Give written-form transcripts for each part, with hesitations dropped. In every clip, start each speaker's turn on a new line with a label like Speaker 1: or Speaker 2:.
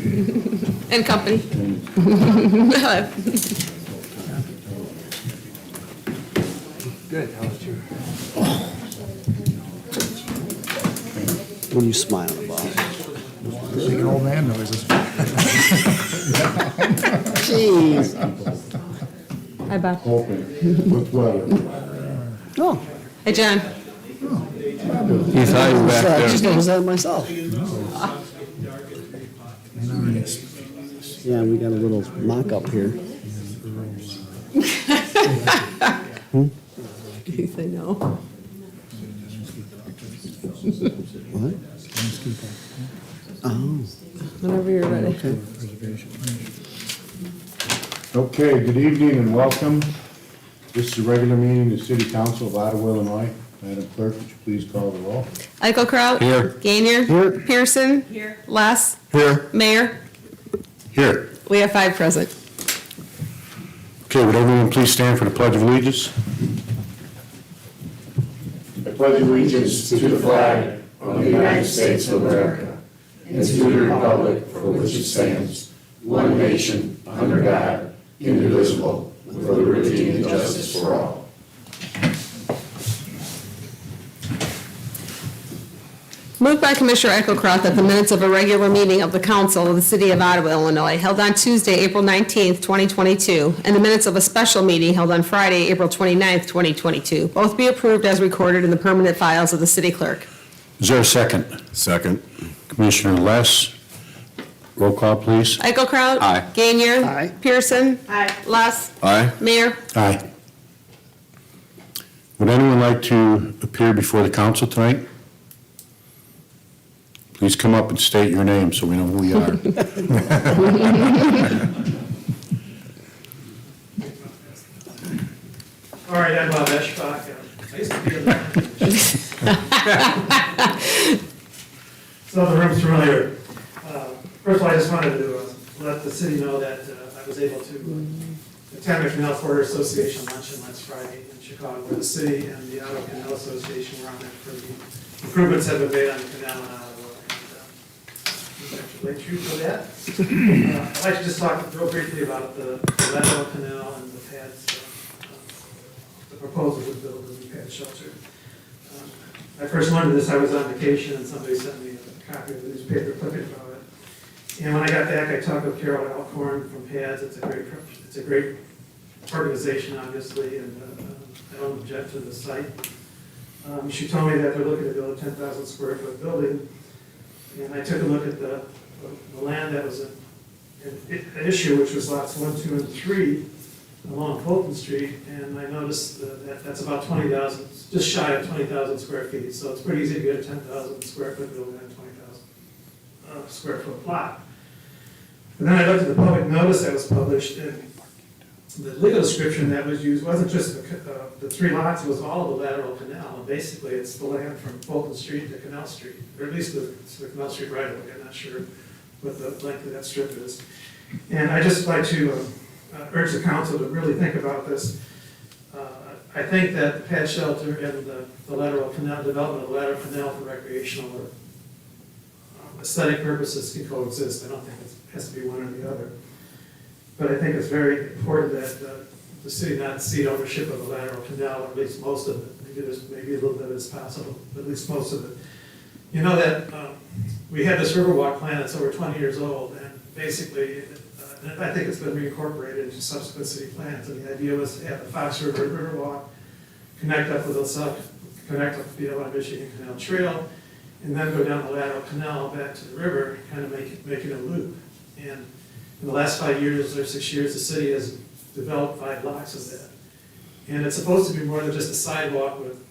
Speaker 1: And company.
Speaker 2: Good, how was your?
Speaker 3: What are you smiling about?
Speaker 2: Making old man noises.
Speaker 3: Jeez.
Speaker 1: Hi, Bob.
Speaker 4: Hoping with weather.
Speaker 3: Oh,
Speaker 1: Hey, John.
Speaker 5: He's hiding back
Speaker 3: I just
Speaker 5: there.
Speaker 3: noticed that myself. Yeah, we got a little mock-up here.
Speaker 1: You say no.
Speaker 3: What? Oh,
Speaker 1: Whenever you're ready.
Speaker 3: okay.
Speaker 4: Okay, good evening and welcome. This is a regular meeting of the City Council of Ottawa, Illinois. Madam Clerk, would you please call the roll?
Speaker 1: Eichelkraut.
Speaker 5: Here.
Speaker 1: Gainier.
Speaker 3: Here.
Speaker 1: Pearson. Here. Les.
Speaker 5: Here.
Speaker 1: Mayor.
Speaker 5: Here.
Speaker 1: We have 5 present.
Speaker 5: Okay, would everyone please stand for the Pledge of Allegiance?
Speaker 4: I pledge allegiance to the flag of the United States of America and to the republic for which it stands, one nation, under God, indivisible, with liberty and justice for all.
Speaker 1: Moved by Commissioner Eichelkraut that the minutes of a regular meeting of the Council of the City of Ottawa, Illinois, held on Tuesday, April 19th, 2022, and the minutes of a special meeting held on Friday, April 29th, 2022, both be approved as recorded in the permanent files of the City Clerk.
Speaker 5: Is there a second? Second. Commissioner Les, roll call, please.
Speaker 1: Eichelkraut.
Speaker 5: Aye.
Speaker 1: Gainier.
Speaker 3: Aye.
Speaker 1: Pearson. Aye. Les.
Speaker 5: Aye.
Speaker 1: Mayor.
Speaker 5: Aye. Would anyone like to appear before the council tonight? Please come up and state your name so we know who you are.
Speaker 6: All right, I'm Bob Eschbach. I used to be in So the room's familiar. First of all, I just wanted to let the city know that I was able to attend the Canal Corridor Association luncheon last Friday in Chicago, where the city and the Ottawa Canal Association were on there for the improvements that have been made on the canal in Ottawa. Congratulate you for that. I'd like to just talk real briefly about the lateral canal and the pads, the proposal to build a new pad shelter. I first learned of this, I was on vacation, and somebody sent me a copy of the newspaper clipping about it. And when I got back, I talked with Carol Alcorn from PADS. It's a great organization, obviously, and I don't object to the site. She told me that they're looking to build a 10,000 square foot building. And I took a look at the land that was an issue, which was lots 1, 2, and 3 along Fulton Street, and I noticed that that's about 20,000, just shy of 20,000 square feet. So it's pretty easy to get a 10,000 square foot building on a 20,000 square foot plot. And then I looked at the public notice that was published, and the legal description that was used wasn't just the 3 lots, it was all of the lateral canal. And basically, it's the land from Fulton Street to Canal Street, or at least the Canal Street right of way. I'm not sure what the length of that strip is. And I just like to urge the council to really think about this. I think that the pad shelter and the lateral canal, development of the lateral canal for recreational or aesthetic purposes can coexist. I don't think it has to be one or the other. But I think it's very important that the city not cede ownership of the lateral canal, or at least most of it. Maybe a little bit is possible, but at least most of it. You know that we had this Riverwalk plan that's over 20 years old, and basically, and I think it's been reincorporated into subsequent city plans. And the idea was to have the Fox River Riverwalk connect up with connect up the Illinois Michigan Canal Trail, and then go down the lateral canal back to the river, kind of make it a loop. And in the last 5 years or 6 years, the city has developed 5 blocks of that. And it's supposed to be more than just a sidewalk with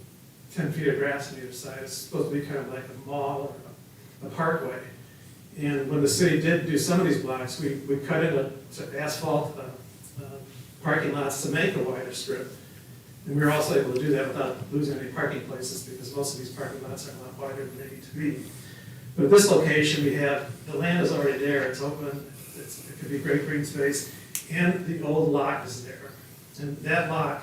Speaker 6: 10 feet of grass on either side. It's supposed to be kind of like a mall or a parkway. And when the city did do some of these blocks, we cut into asphalt parking lots to make a wider strip. And we were also able to do that without losing any parking places, because most of these parking lots are a lot wider than they need to be. But at this location, we have, the land is already there, it's open, it could be great green space, and the old lock is there. And that lock,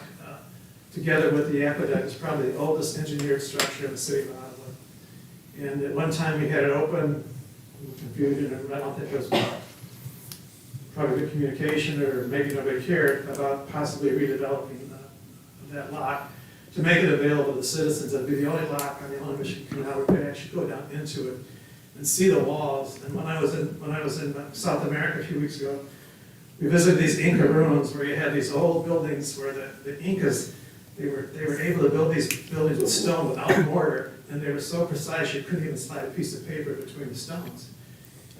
Speaker 6: together with the aqueduct, is probably the oldest engineered structure in the city of Ottawa. And at one time, we had it open confusion, and I don't think there was probably good communication, or maybe nobody cared about possibly redeveloping that lot to make it available to the citizens. That'd be the only lot on the Illinois Michigan Canal where we could actually go down into it and see the walls. And when I was in South America a few weeks ago, we visited these Inca ruins where you had these old buildings where the Incas, they were able to build these buildings with stone without mortar, and they were so precise you couldn't even slide a piece of paper between the stones.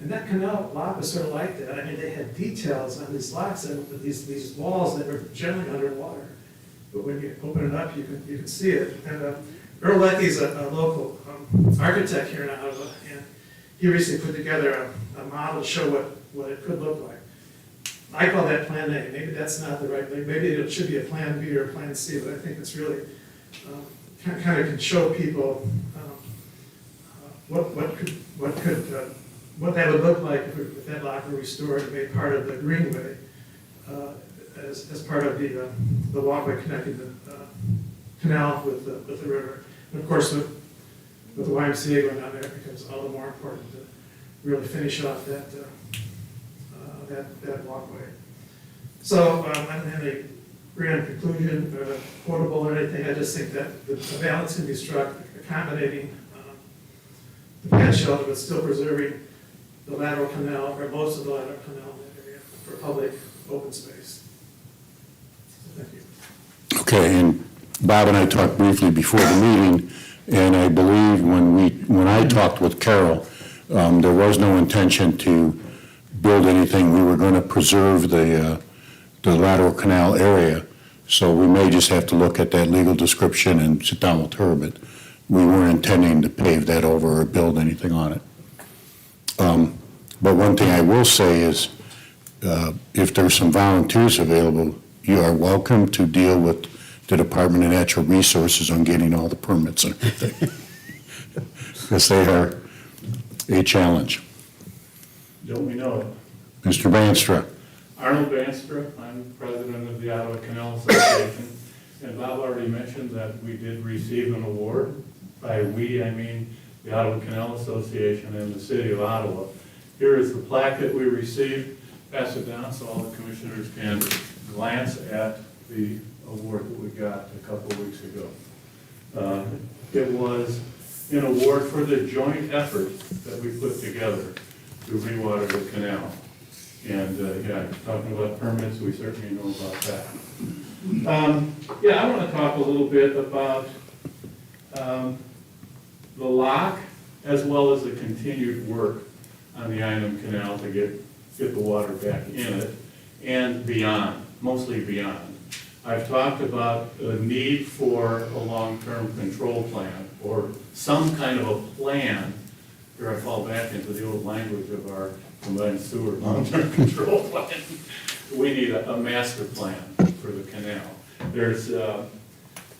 Speaker 6: And that canal lot was sort of like that. I mean, they had details on these lots and these walls that were generally underwater. But when you open it up, you can see it. And Earl Lecky's a local architect here in Ottawa, and he recently put together a model to show what it could look like. I call that Plan A. Maybe that's not the right thing. Maybe it should be a Plan B or a Plan C, but I think it's really kind of can show people what that would look like if that lot were restored and made part of the greenway as part of the walkway connecting the canal with the river. And of course, with the YMCA going down there, it becomes all the more important to really finish off that walkway. So I don't have any grand conclusion or quotable or anything. I just think that the balance can be struck, accommodating the pad shelter, but still preserving the lateral canal, or most of the lateral canal in that area for public open space. So thank you.
Speaker 5: Okay, and Bob and I talked briefly before the meeting, and I believe when I talked with Carol, there was no intention to build anything. We were going to preserve the lateral canal area, so we may just have to look at that legal description and sit down with her, but we weren't intending to pave that over or build anything on it. But one thing I will say is, if there's some volunteers available, you are welcome to deal with the Department of Natural Resources on getting all the permits and everything. Because they are a challenge.
Speaker 7: Don't we know it?
Speaker 5: Mr. Banstra.
Speaker 7: Arnold Banstra, I'm president of the Ottawa Canal Association, and Bob already mentioned that we did receive an award. By we, I mean the Ottawa Canal Association and the City of Ottawa. Here is the plaque that we received. Pass it down so all the commissioners can glance at the award that we got a couple of weeks ago. It was an award for the joint effort that we put together to rewater the canal. And yeah, talking about permits, we certainly know about that. Yeah, I want to talk a little bit about the lock as well as the continued work on the Inum Canal to get the water back in it and beyond, mostly beyond. I've talked about the need for a long-term control plan or some kind of a plan. Here I fall back into the old language of our combined sewer long-term control plan. We need a master plan for the canal. There's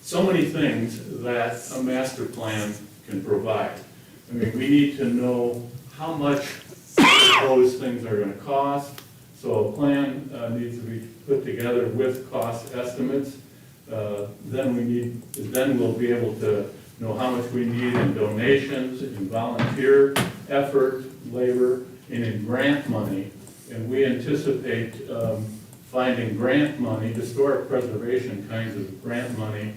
Speaker 7: so many things that a master plan can provide. I mean, we need to know how much those things are going to cost. So a plan needs to be put together with cost estimates. Then we'll be able to know how much we need in donations, in volunteer effort, labor, and in grant money. And we anticipate finding grant money, historic preservation kinds of grant money,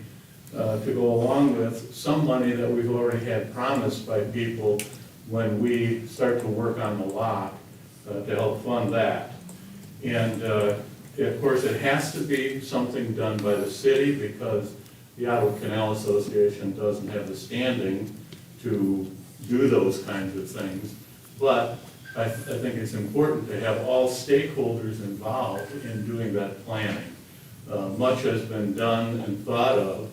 Speaker 7: to go along with some money that we've already had promised by people when we start to work on the lock to help fund that. And of course, it has to be something done by the city because the Ottawa Canal Association doesn't have the standing to do those kinds of things. But I think it's important to have all stakeholders involved in doing that planning. Much has been done and thought of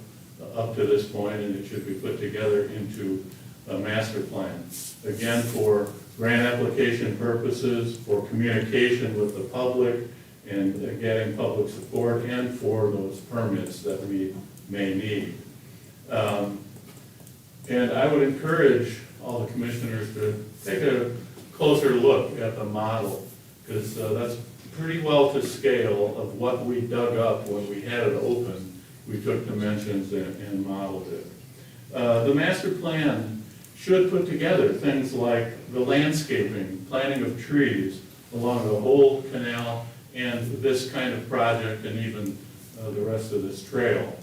Speaker 7: up to this point, and it should be put together into a master plan. Again, for grant application purposes, for communication with the public, and getting public support, and for those permits that we may need. And I would encourage all the commissioners to take a closer look at the model, because that's pretty well to scale of what we dug up when we had it open. We took dimensions and modeled it. The master plan should put together things like the landscaping, planting of trees along the whole canal and this kind of project and even the rest of this trail.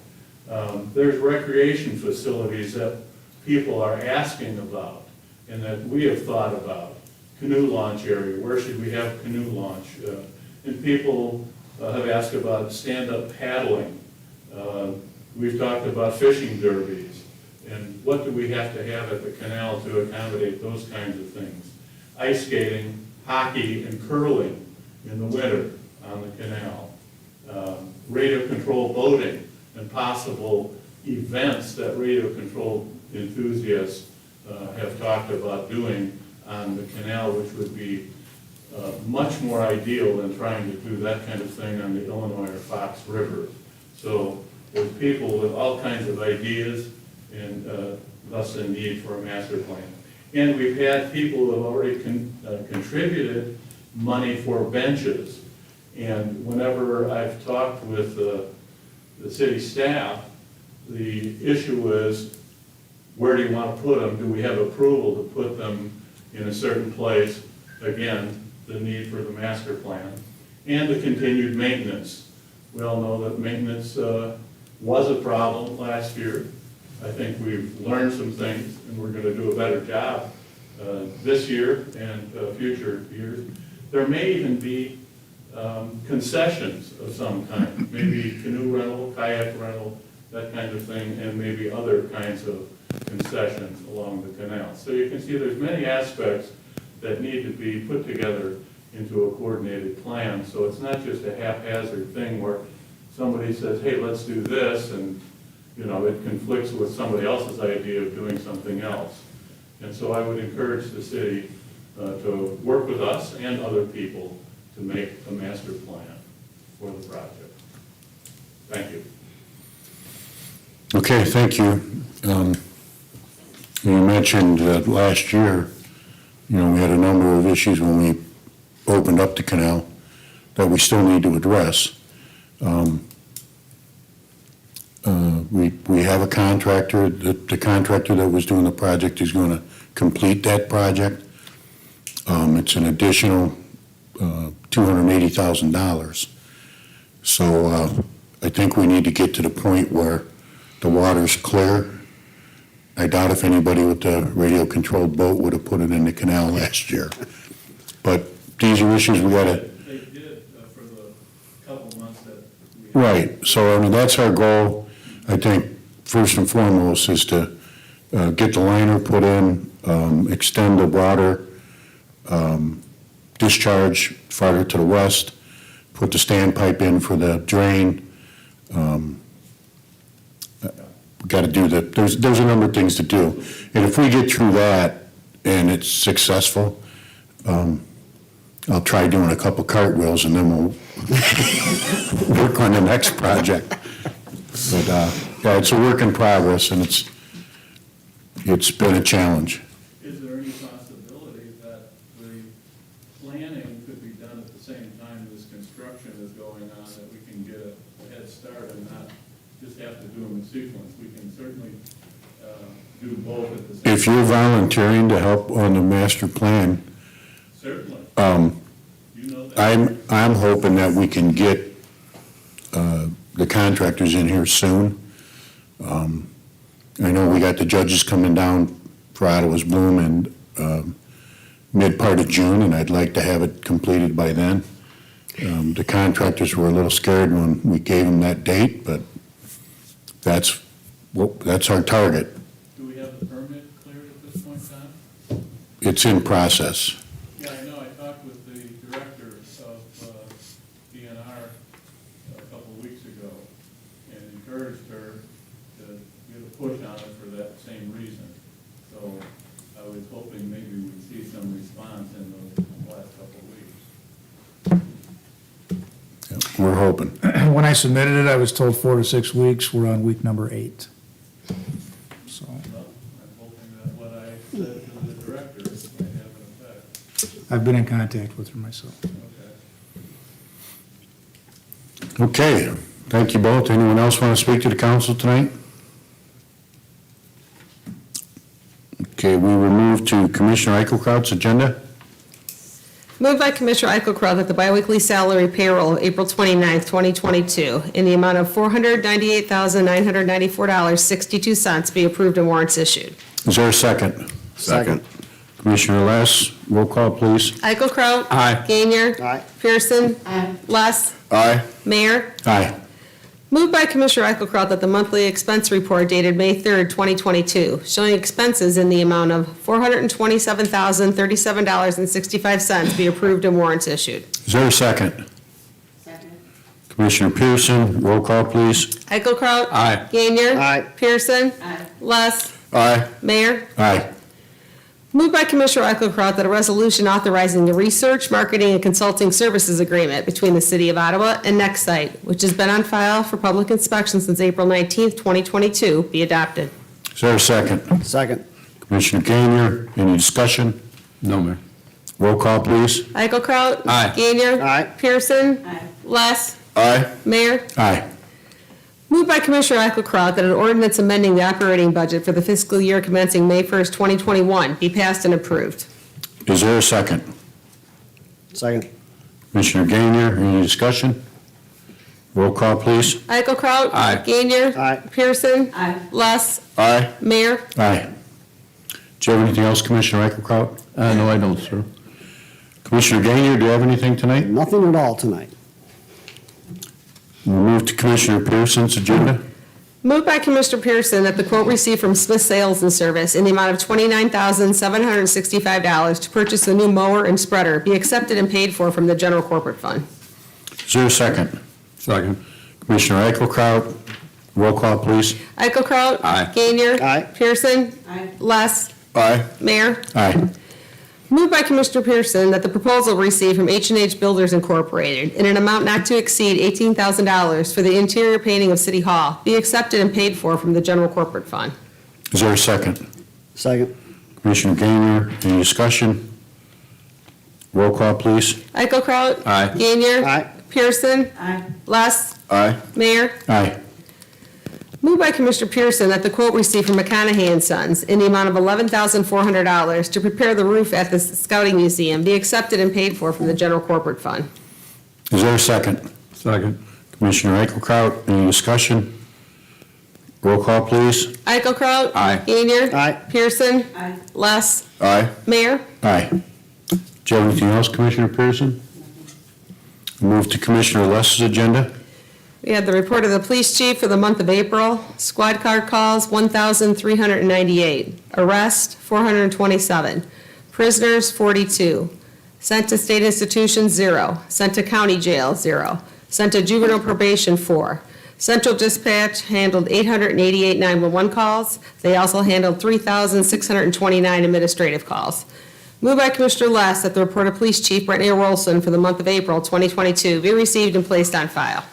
Speaker 7: There's recreation facilities that people are asking about and that we have thought about. Canoe launch area, where should we have canoe launch? And people have asked about stand-up paddling. We've talked about fishing derbies. And what do we have to have at the canal to accommodate those kinds of things? Ice skating, hockey, and curling in the winter on the canal. Radio-controlled boating and possible events that radio-controlled enthusiasts have talked about doing on the canal, which would be much more ideal than trying to do that kind of thing on the Illinois or Fox River. So there's people with all kinds of ideas and thus a need for a master plan. And we've had people who have already contributed money for benches. And whenever I've talked with the city staff, the issue is, where do you want to put them? Do we have approval to put them in a certain place? Again, the need for the master plan. And the continued maintenance. We all know that maintenance was a problem last year. I think we've learned some things, and we're going to do a better job this year and future years. There may even be concessions of some kind, maybe canoe rental, kayak rental, that kind of thing, and maybe other kinds of concessions along the canal. So you can see there's many aspects that need to be put together into a coordinated plan. So it's not just a haphazard thing where somebody says, hey, let's do this, and it conflicts with somebody else's idea of doing something else. And so I would encourage the city to work with us and other people to make a master plan for the project. Thank you.
Speaker 5: Okay, thank you. You mentioned that last year, we had a number of issues when we opened up the canal that we still need to address. We have a contractor. The contractor that was doing the project is going to complete that project. It's an additional $280,000. So I think we need to get to the point where the water's clear. I doubt if anybody with the radio-controlled boat would have put it in the canal last year. But these are issues we gotta.
Speaker 7: They did for the couple months that we.
Speaker 5: Right, so that's our goal. I think first and foremost is to get the liner put in, extend the water discharge farther to the west, put the standpipe in for the drain. Got to do that. There's a number of things to do. And if we get through that and it's successful, I'll try doing a couple cartwheels and then we'll work on the next project. But yeah, it's a work in progress and it's been a challenge.
Speaker 7: Is there any possibility that the planning could be done at the same time this construction is going on, that we can get a head start and not just have to do them in sequence? We can certainly do both at the same time.
Speaker 5: If you're volunteering to help on the master plan,
Speaker 7: Certainly. You know that.
Speaker 5: I'm hoping that we can get the contractors in here soon. I know we got the judges coming down for Ottawa's Bloom in mid part of June, and I'd like to have it completed by then. The contractors were a little scared when we gave them that date, but that's our target.
Speaker 7: Do we have the permit cleared at this point in time?
Speaker 5: It's in process.
Speaker 7: Yeah, I know. I talked with the director of DNR a couple of weeks ago and encouraged her to get a push on it for that same reason. So I was hoping maybe we'd see some response in the last couple of weeks.
Speaker 5: Yeah, we're hoping.
Speaker 2: When I submitted it, I was told 4 to 6 weeks. We're on week number 8. So
Speaker 7: Well, I'm hoping that what I said to the director might have an effect.
Speaker 2: I've been in contact with her myself.
Speaker 7: Okay.
Speaker 5: Okay, thank you both. Anyone else want to speak to the council tonight? Okay. Okay, we will move to Commissioner Eichelkraut's agenda.
Speaker 1: Moved by Commissioner Eichelkraut that the biweekly salary payroll of April 29th, 2022, in the amount of $498,994.62 be approved and warrants issued.
Speaker 5: Is there a second?
Speaker 3: Second.
Speaker 5: Commissioner Les, roll call, please.
Speaker 1: Eichelkraut.
Speaker 2: Aye.
Speaker 1: Gainier.
Speaker 3: Aye.
Speaker 1: Pearson. Less.
Speaker 5: Aye.
Speaker 1: Mayor.
Speaker 5: Aye.
Speaker 1: Moved by Commissioner Eichelkraut that the monthly expense report dated May 3rd, 2022, showing expenses in the amount of $427,037.65 be approved and warrants issued.
Speaker 5: Is there a second?
Speaker 8: Second.
Speaker 5: Commissioner Pearson, roll call, please.
Speaker 1: Eichelkraut.
Speaker 2: Aye.
Speaker 1: Gainier.
Speaker 3: Aye.
Speaker 1: Pearson.
Speaker 8: Aye.
Speaker 1: Less.
Speaker 5: Aye.
Speaker 1: Mayor.
Speaker 5: Aye.
Speaker 1: Moved by Commissioner Eichelkraut that a resolution authorizing the research, marketing, and consulting services agreement between the City of Ottawa and Nextsite, which has been on file for public inspection since April 19th, 2022, be adopted.
Speaker 5: Is there a second?
Speaker 3: Second.
Speaker 5: Commissioner Gainier, any discussion?
Speaker 2: No, Mayor.
Speaker 5: Roll call, please.
Speaker 1: Eichelkraut.
Speaker 2: Aye.
Speaker 1: Gainier.
Speaker 3: Aye.
Speaker 1: Pearson.
Speaker 8: Aye.
Speaker 1: Less.
Speaker 5: Aye.
Speaker 1: Mayor.
Speaker 5: Aye.
Speaker 1: Moved by Commissioner Eichelkraut that an ordinance amending the operating budget for the fiscal year commencing May 1st, 2021 be passed and approved.
Speaker 5: Is there a second?
Speaker 3: Second.
Speaker 5: Commissioner Gainier, any discussion? Roll call, please.
Speaker 1: Eichelkraut.
Speaker 2: Aye.
Speaker 1: Gainier.
Speaker 3: Aye.
Speaker 1: Pearson.
Speaker 8: Aye.
Speaker 1: Less.
Speaker 5: Aye.
Speaker 1: Mayor.
Speaker 5: Aye. Do you have anything else, Commissioner Eichelkraut?
Speaker 2: No, I don't, sir.
Speaker 5: Commissioner Gainier, do you have anything tonight?
Speaker 3: Nothing at all tonight.
Speaker 5: We'll move to Commissioner Pearson's agenda.
Speaker 1: Moved by Commissioner Pearson that the quote received from Smith Sales and Service in the amount of $29,765 to purchase a new mower and spreader be accepted and paid for from the general corporate fund.
Speaker 5: Is there a second?
Speaker 2: Second.
Speaker 5: Commissioner Eichelkraut, roll call, please.
Speaker 1: Eichelkraut.
Speaker 2: Aye.
Speaker 1: Gainier.
Speaker 3: Aye.
Speaker 1: Pearson.
Speaker 8: Aye.
Speaker 1: Less.
Speaker 5: Aye.
Speaker 1: Mayor.
Speaker 5: Aye.
Speaker 1: Moved by Commissioner Pearson that the proposal received from H&H Builders Incorporated in an amount not to exceed $18,000 for the interior painting of City Hall be accepted and paid for from the general corporate fund.
Speaker 5: Is there a second?
Speaker 3: Second.
Speaker 5: Commissioner Gainier, any discussion? Roll call, please.
Speaker 1: Eichelkraut.
Speaker 2: Aye.
Speaker 1: Gainier.
Speaker 3: Aye.
Speaker 1: Pearson.
Speaker 8: Aye.
Speaker 1: Less.
Speaker 5: Aye.
Speaker 1: Mayor.
Speaker 5: Aye.
Speaker 1: Moved by Commissioner Pearson that the quote received from McConaughey and Sons in the amount of $11,400 to prepare the roof at the Scouting Museum be accepted and paid for from the general corporate fund.
Speaker 5: Is there a second?
Speaker 2: Second.
Speaker 5: Commissioner Eichelkraut, any discussion? Roll call, please.
Speaker 1: Eichelkraut.
Speaker 2: Aye.
Speaker 1: Gainier.
Speaker 3: Aye.
Speaker 1: Pearson.
Speaker 8: Aye.
Speaker 1: Less.
Speaker 5: Aye.
Speaker 1: Mayor.
Speaker 5: Aye. Do you have anything else, Commissioner Pearson? Move to Commissioner Less's agenda.
Speaker 1: We had the report of the police chief for the month of April. Squad car calls, 1,398. Arrest, 427. Prisoners, 42. Sent to state institutions, 0. Sent to county jail, 0. Sent to juvenile probation, 4. Central Dispatch handled 888 911 calls. They also handled 3,629 administrative calls. Moved by Commissioner Less that the report of Police Chief Brittany Rolson for the month of April 2022 be received and placed on file.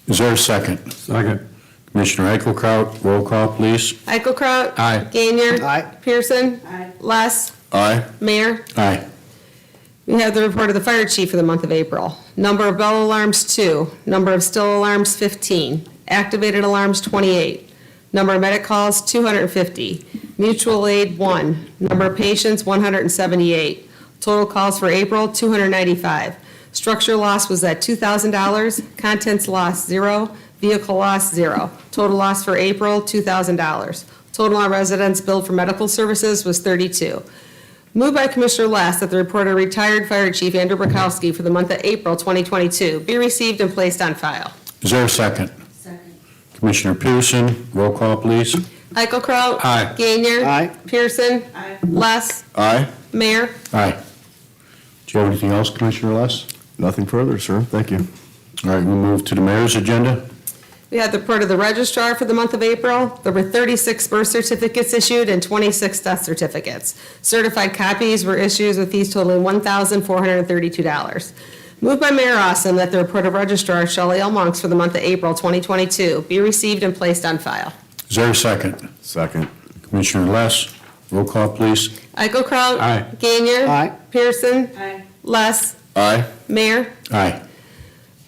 Speaker 5: Is there a second?
Speaker 2: Second.
Speaker 5: Commissioner Eichelkraut, roll call, please.
Speaker 1: Eichelkraut.
Speaker 2: Aye.
Speaker 1: Gainier.
Speaker 3: Aye.
Speaker 1: Pearson.
Speaker 8: Aye.
Speaker 1: Less.
Speaker 5: Aye.
Speaker 1: Mayor.
Speaker 5: Aye.
Speaker 1: We have the report of the fire chief for the month of April. Number of bell alarms, 2. Number of still alarms, 15. Activated alarms, 28. Number of medic calls, 250. Mutual aid, 1. Number of patients, 178. Total calls for April, 295. Structure loss was at $2,000. Contents loss, 0. Vehicle loss, 0. Total loss for April, $2,000. Total on residents billed for medical services was 32. Moved by Commissioner Last that the report of retired Fire Chief Andrew Burkowski for the month of April 2022 be received and placed on file.
Speaker 5: Is there a second?
Speaker 8: Second.
Speaker 5: Commissioner Pearson, roll call, please.
Speaker 1: Eichelkraut.
Speaker 2: Aye.
Speaker 1: Gainier.
Speaker 3: Aye.
Speaker 1: Pearson.
Speaker 8: Aye.
Speaker 1: Less.
Speaker 5: Aye.
Speaker 1: Mayor.
Speaker 5: Aye. Do you have anything else, Commissioner Less?
Speaker 9: Nothing further, sir. Thank you.
Speaker 5: All right, we'll move to the mayor's agenda.
Speaker 1: We had the report of the registrar for the month of April. There were 36 birth certificates issued and 26 death certificates. Certified copies were issued with fees totaling $1,432. Moved by Mayor Awesome that the report of registrar Shelley L. Monks for the month of April 2022 be received and placed on file.
Speaker 5: Is there a second?
Speaker 9: Second.
Speaker 5: Commissioner Less, roll call, please.
Speaker 1: Eichelkraut.
Speaker 2: Aye.
Speaker 1: Gainier.
Speaker 3: Aye.
Speaker 1: Pearson.
Speaker 8: Aye.
Speaker 1: Less.
Speaker 5: Aye.
Speaker 1: Mayor.
Speaker 5: Aye.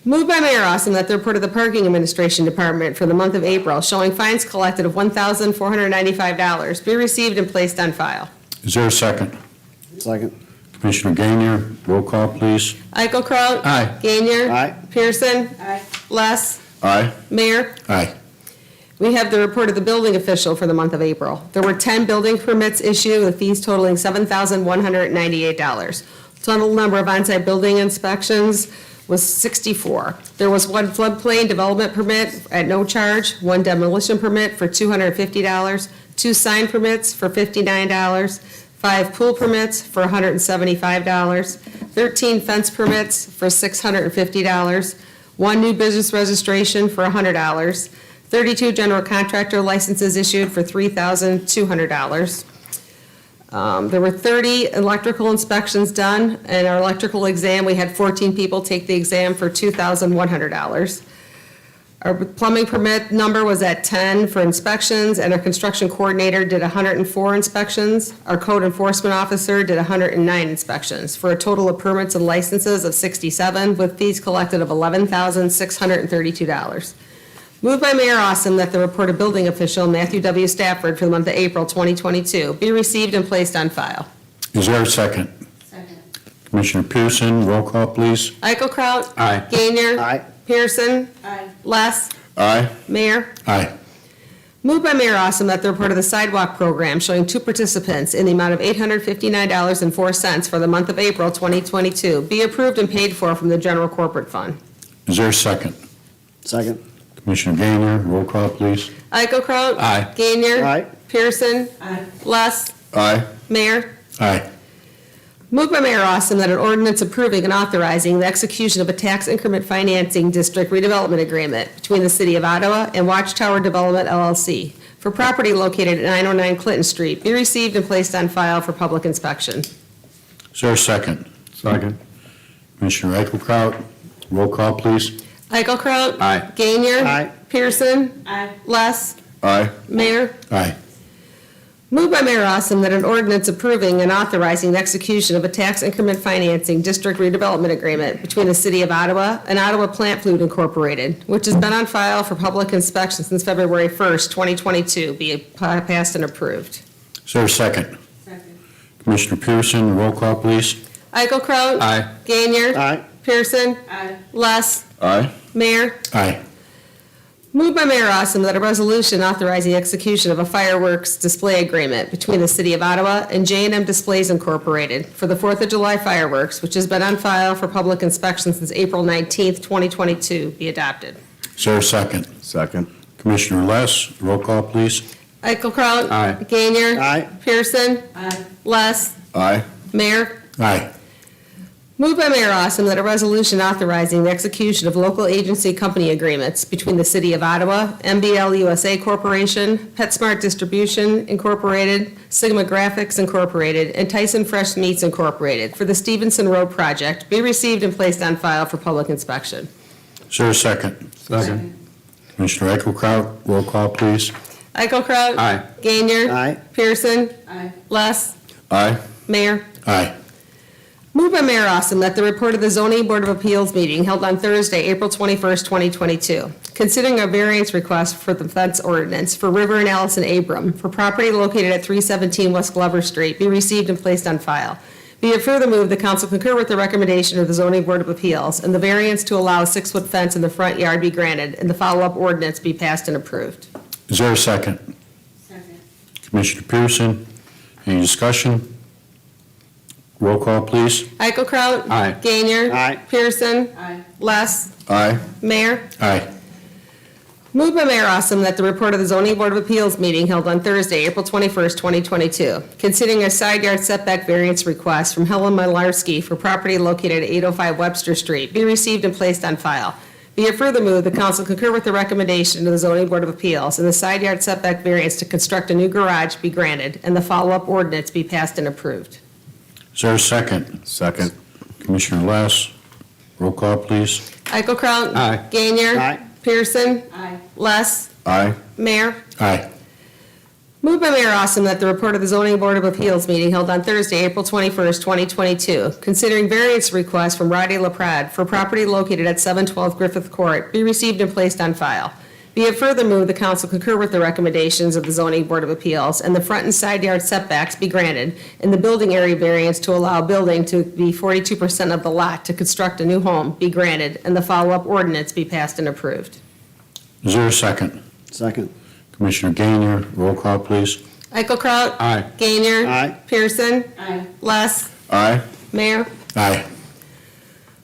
Speaker 1: Moved by Mayor Awesome that the report of the Parking Administration Department for the month of April showing fines collected of $1,495 be received and placed on file.
Speaker 5: Is there a second?
Speaker 3: Second.
Speaker 5: Commissioner Gainier, roll call, please.
Speaker 1: Eichelkraut.
Speaker 9: Aye.
Speaker 1: Gainier.
Speaker 3: Aye.
Speaker 1: Pearson. Less.
Speaker 9: Aye.
Speaker 1: Mayor.
Speaker 5: Aye.
Speaker 1: We have the report of the building official for the month of April. There were 10 building permits issued with fees totaling $7,198. Total number of on-site building inspections was 64. There was one floodplain development permit at no charge, one demolition permit for $250, 2 sign permits for $59, 5 pool permits for $175, 13 fence permits for $650, 1 new business registration for $100, 32 general contractor licenses issued for $3,200. There were 30 electrical inspections done, and our electrical exam, we had 14 people take the exam for $2,100. Our plumbing permit number was at 10 for inspections, and our construction coordinator did 104 inspections. Our code enforcement officer did 109 inspections, for a total of permits and licenses of 67, with fees collected of $11,632. Moved by Mayor Awesome that the report of building official Matthew W. Stafford for the month of April 2022 be received and placed on file.
Speaker 5: Is there a second?
Speaker 8: Second.
Speaker 5: Commissioner Pearson, roll call, please.
Speaker 1: Eichelkraut.
Speaker 9: Aye.
Speaker 1: Gainier.
Speaker 3: Aye.
Speaker 1: Pearson.
Speaker 8: Aye.
Speaker 1: Less.
Speaker 9: Aye.
Speaker 1: Mayor.
Speaker 5: Aye.
Speaker 1: Moved by Mayor Awesome that the report of the sidewalk program showing 2 participants in the amount of $859.04 for the month of April 2022 be approved and paid for from the general corporate fund.
Speaker 5: Is there a second?
Speaker 3: Second.
Speaker 5: Commissioner Gainier, roll call, please.
Speaker 1: Eichelkraut.
Speaker 9: Aye.
Speaker 1: Gainier.
Speaker 3: Aye.
Speaker 1: Pearson.
Speaker 8: Aye.
Speaker 1: Less.
Speaker 9: Aye.
Speaker 1: Mayor.
Speaker 5: Aye.
Speaker 1: Moved by Mayor Awesome that an ordinance approving and authorizing the execution of a tax increment financing district redevelopment agreement between the City of Ottawa and Watchtower Development LLC for property located at 909 Clinton Street be received and placed on file for public inspection.
Speaker 5: Is there a second?
Speaker 9: Second.
Speaker 5: Commissioner Eichelkraut, roll call, please.
Speaker 1: Eichelkraut.
Speaker 9: Aye.
Speaker 1: Gainier.
Speaker 3: Aye.
Speaker 1: Pearson.
Speaker 8: Aye.
Speaker 1: Less.
Speaker 9: Aye.
Speaker 1: Mayor.
Speaker 5: Aye.
Speaker 1: Moved by Mayor Awesome that an ordinance approving and authorizing the execution of a tax increment financing district redevelopment agreement between the City of Ottawa and Ottawa Plant Food Incorporated, which has been on file for public inspection since February 1st, 2022, be passed and approved.
Speaker 5: Is there a second?
Speaker 8: Second.
Speaker 5: Commissioner Pearson, roll call, please.
Speaker 1: Eichelkraut.
Speaker 9: Aye.
Speaker 1: Gainier.
Speaker 3: Aye.
Speaker 1: Pearson.
Speaker 8: Aye.
Speaker 1: Less.
Speaker 9: Aye.
Speaker 1: Mayor.
Speaker 5: Aye.
Speaker 1: Moved by Mayor Awesome that a resolution authorizing the execution of a fireworks display agreement between the City of Ottawa and J&M Displays Incorporated for the 4th of July fireworks, which has been on file for public inspection since April 19th, 2022, be adopted.
Speaker 5: Is there a second?
Speaker 9: Second.
Speaker 5: Commissioner Less, roll call, please.
Speaker 1: Eichelkraut.
Speaker 9: Aye.
Speaker 1: Gainier.
Speaker 3: Aye.
Speaker 1: Pearson.
Speaker 8: Aye.
Speaker 1: Less.
Speaker 9: Aye.
Speaker 1: Mayor.
Speaker 5: Aye.
Speaker 1: Moved by Mayor Awesome that a resolution authorizing the execution of local agency company agreements between the City of Ottawa, MBL USA Corporation, PetSmart Distribution Incorporated, Sigma Graphics Incorporated, and Tyson Fresh Meats Incorporated for the Stevenson Road project be received and placed on file for public inspection.
Speaker 5: Is there a second?
Speaker 9: Second.
Speaker 5: Commissioner Eichelkraut, roll call, please.
Speaker 1: Eichelkraut.
Speaker 9: Aye.
Speaker 1: Gainier.
Speaker 3: Aye.
Speaker 1: Pearson.
Speaker 8: Aye.
Speaker 1: Less.
Speaker 9: Aye.
Speaker 1: Mayor.
Speaker 5: Aye.
Speaker 1: Moved by Mayor Awesome that the report of the Zoning Board of Appeals meeting held on Thursday, April 21st, 2022, considering a variance request for the fence ordinance for River and Allison Abram for property located at 317 West Glover Street be received and placed on file. Be it further moved, the council concur with the recommendation of the Zoning Board of Appeals and the variance to allow a 6-foot fence in the front yard be granted and the follow-up ordinance be passed and approved.
Speaker 5: Is there a second?
Speaker 8: Second.
Speaker 5: Commissioner Pearson, any discussion? Roll call, please.
Speaker 1: Eichelkraut.
Speaker 9: Aye.
Speaker 1: Gainier.
Speaker 3: Aye.
Speaker 1: Pearson.
Speaker 8: Aye.
Speaker 1: Less.
Speaker 9: Aye.
Speaker 1: Mayor.
Speaker 5: Aye.
Speaker 1: Moved by Mayor Awesome that the report of the Zoning Board of Appeals meeting held on Thursday, April 21st, 2022, considering a side yard setback variance request from Helen Malarski for property located at 805 Webster Street be received and placed on file. Be it further moved, the council concur with the recommendation of the Zoning Board of Appeals and the side yard setback variance to construct a new garage be granted and the follow-up ordinance be passed and approved.
Speaker 5: Is there a second?
Speaker 9: Second.
Speaker 5: Commissioner Less, roll call, please.
Speaker 1: Eichelkraut.
Speaker 9: Aye.
Speaker 1: Gainier.
Speaker 3: Aye.
Speaker 1: Pearson.
Speaker 8: Aye.
Speaker 1: Less.
Speaker 9: Aye.
Speaker 1: Mayor.
Speaker 5: Aye.
Speaker 1: Moved by Mayor Awesome that the report of the Zoning Board of Appeals meeting held on Thursday, April 21st, 2022, considering variance requests from Roddy LaPrade for property located at 712 Griffith Court, be received and placed on file. Be it further moved, the council concur with the recommendations of the zoning board of appeals, and the front and side yard setbacks be granted, and the building area variance to allow building to be 42% of the lot to construct a new home be granted, and the follow-up ordinance be passed and approved.
Speaker 5: Is there a second?
Speaker 3: Second.
Speaker 5: Commissioner Gainier, roll call, please.
Speaker 1: Eichelkraut?
Speaker 9: Aye.
Speaker 1: Gainier?
Speaker 3: Aye.
Speaker 1: Pearson?
Speaker 8: Aye.
Speaker 1: Less?
Speaker 9: Aye.
Speaker 1: Mayor?
Speaker 5: Aye.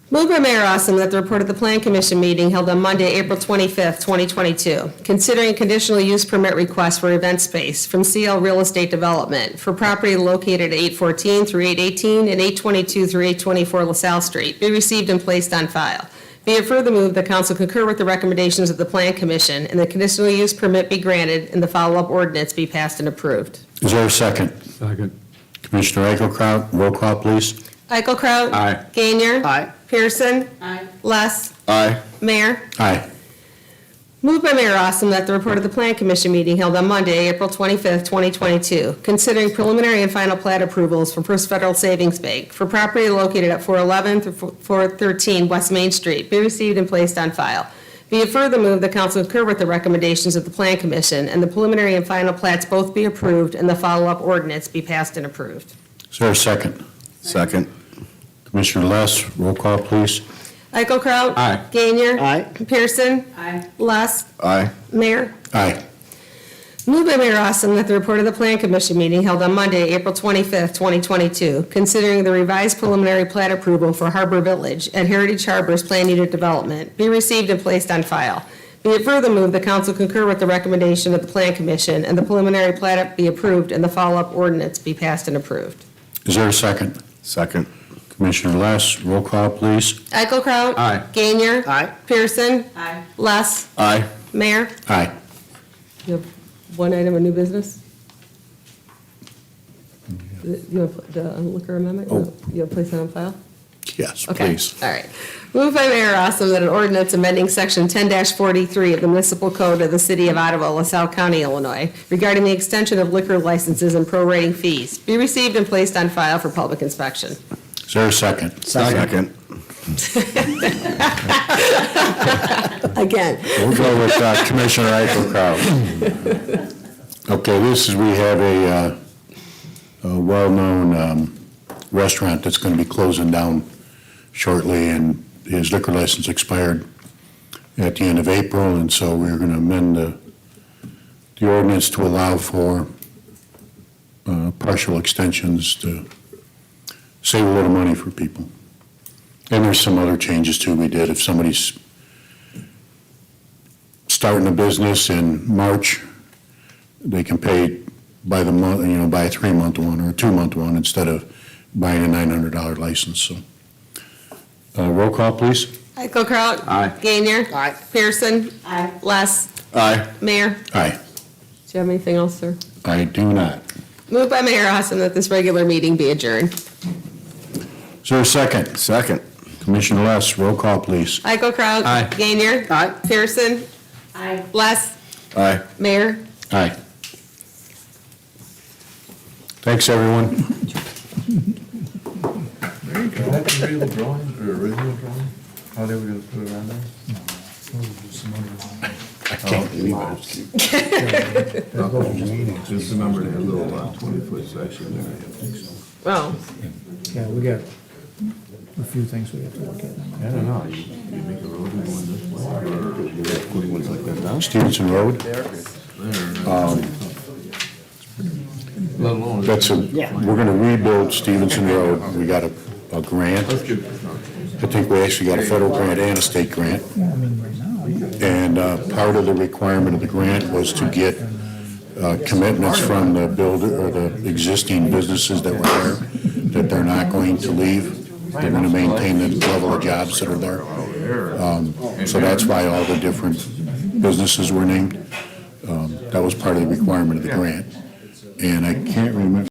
Speaker 1: Moved by Mayor Awesome that the report of the Plan Commission meeting held on Monday, April 25th, 2022, considering conditional use permit request for event space from CL Real Estate Development for property located at 814 through 818 and 822 through 824 LaSalle Street, be received and placed on file. Be it further moved, the council concur with the recommendations of the Plan Commission, and the conditional use permit be granted, and the follow-up ordinance be passed and approved.
Speaker 5: Is there a second?
Speaker 9: Second.
Speaker 5: Commissioner Eichelkraut, roll call, please.
Speaker 1: Eichelkraut?
Speaker 9: Aye.
Speaker 1: Gainier?
Speaker 3: Aye.
Speaker 1: Pearson?
Speaker 8: Aye.
Speaker 1: Less?
Speaker 9: Aye.
Speaker 1: Mayor?
Speaker 5: Aye.
Speaker 1: Moved by Mayor Awesome that the report of the Plan Commission meeting held on Monday, April 25th, 2022, considering preliminary and final plat approvals for First Federal Savings Bank for property located at 411 through 413 West Main Street, be received and placed on file. Be it further moved, the council concur with the recommendations of the Plan Commission, and the preliminary and final plats both be approved, and the follow-up ordinance be passed and approved.
Speaker 5: Is there a second?
Speaker 9: Second.
Speaker 5: Commissioner Less, roll call, please.
Speaker 1: Eichelkraut?
Speaker 9: Aye.
Speaker 1: Gainier?
Speaker 3: Aye.
Speaker 1: Pearson?
Speaker 8: Aye.
Speaker 1: Less?
Speaker 9: Aye.
Speaker 1: Mayor?
Speaker 5: Aye.
Speaker 1: Moved by Mayor Awesome that the report of the Plan Commission meeting held on Monday, April 25th, 2022, considering the revised preliminary plat approval for Harbor Village at Heritage Harbor's Plan Unit Development, be received and placed on file. Be it further moved, the council concur with the recommendation of the Plan Commission, and the preliminary plat be approved, and the follow-up ordinance be passed and approved.
Speaker 5: Is there a second?
Speaker 9: Second.
Speaker 5: Commissioner Less, roll call, please.
Speaker 1: Eichelkraut?
Speaker 9: Aye.
Speaker 1: Gainier?
Speaker 3: Aye.
Speaker 1: Pearson?
Speaker 8: Aye.
Speaker 1: Less?
Speaker 9: Aye.
Speaker 1: Mayor?
Speaker 5: Aye.
Speaker 1: You have one item of new business? You have the liquor amendment?
Speaker 5: Oh.
Speaker 1: You have place it on file?
Speaker 5: Yes,
Speaker 1: Okay.
Speaker 5: please.
Speaker 1: All right. Moved by Mayor Awesome that an ordinance amending Section 10-43 of the Municipal Code of the City of Ottawa, LaSalle County, Illinois, regarding the extension of liquor licenses and prorating fees, be received and placed on file for public inspection.
Speaker 5: Is there a second?
Speaker 9: Second.
Speaker 1: Again.
Speaker 5: We'll go with Commissioner Eichelkraut. Okay, we have a well-known restaurant that's going to be closing down shortly, and his liquor license expired at the end of April, and so we're going to amend the ordinance to allow for partial extensions to save a little money for people. And there's some other changes too we did. If somebody's starting a business in March, they can pay by the month, buy a 3-month one or a 2-month one instead of buying a $900 license. So, roll call, please.
Speaker 1: Eichelkraut?
Speaker 9: Aye.
Speaker 1: Gainier?
Speaker 3: Aye.
Speaker 1: Pearson?
Speaker 8: Aye.
Speaker 1: Less?
Speaker 9: Aye.
Speaker 1: Mayor?
Speaker 5: Aye.
Speaker 1: Do you have anything else, sir?
Speaker 5: I do not.
Speaker 1: Moved by Mayor Awesome that this regular meeting be adjourned.
Speaker 5: Is there a second?
Speaker 9: Second.
Speaker 5: Commissioner Less, roll call, please.
Speaker 1: Eichelkraut?
Speaker 9: Aye.
Speaker 1: Gainier?
Speaker 3: Aye.
Speaker 1: Pearson?
Speaker 8: Aye.
Speaker 1: Less?
Speaker 9: Aye.
Speaker 1: Mayor?
Speaker 5: Aye. Thanks, everyone.
Speaker 10: Is that the real drawing, or original drawing? How they were gonna put it on there?
Speaker 5: I can't believe it.
Speaker 10: Just remember that little 20-foot section there.
Speaker 1: Oh,
Speaker 2: Yeah, we got a few things we have to look at.
Speaker 10: I don't know, you make a road going this way, or you putting ones like that down?
Speaker 5: Stevenson Road,
Speaker 10: Let alone.
Speaker 5: we're going to rebuild Stevenson Road. We got a grant.
Speaker 10: Let's get,
Speaker 5: I think we actually got a federal grant and a state grant.
Speaker 2: Well, I mean, right now, yeah.
Speaker 5: And part of the requirement of the grant was to get commitments from the builder or the existing businesses that were there, that they're not going to leave. They're going to maintain the level of jobs that are there. So that's why all the different businesses were named. That was part of the requirement of the grant. And I can't remember.